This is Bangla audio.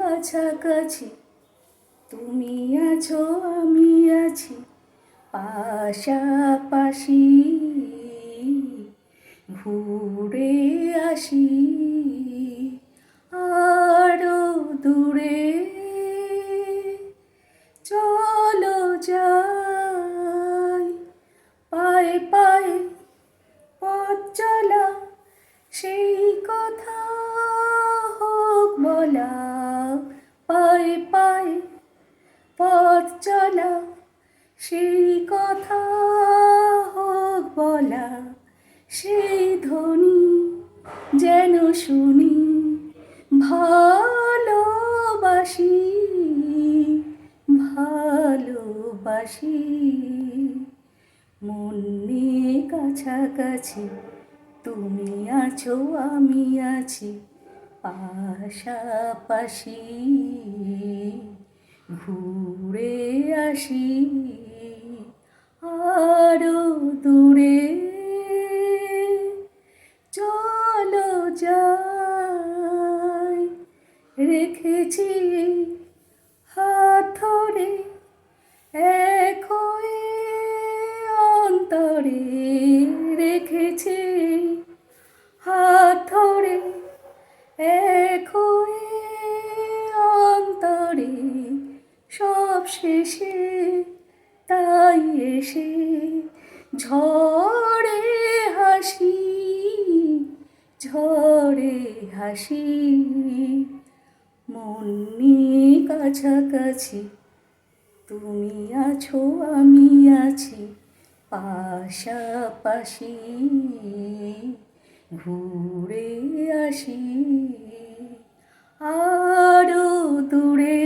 কাছাকাছি, তুমি আছো আমি আছি পাশাপাশি। ঘুরে আসি আরো দূরে, চলো যাই পায়ে পায়ে পথ চলা, সেই কথা হোক বলা। পায়ে পায়ে পথ চলা, সেই কথা হোক বলা। সেই ধ্বনি যেন শুনি, ভালোবাসি ভালোবাসি। মন নিয়ে কাছাকাছি, তুমি আছো আমি আছি পাশাপাশি। ঘুরে আসি আরো দূরে, চলো যাই। রেখেছি হাত ধরে এক হয়ে অন্তরে, রেখেছি হাত ধরে এক হয়ে অন্তরে। সব শেষে তাই এসে ঝড়ে হাসি, ঝড়ে হাসি। মন নিয়ে কাছাকাছি, তুমি আছো আমি আছি পাশাপাশি। ঘুরে আসি আরো দূরে।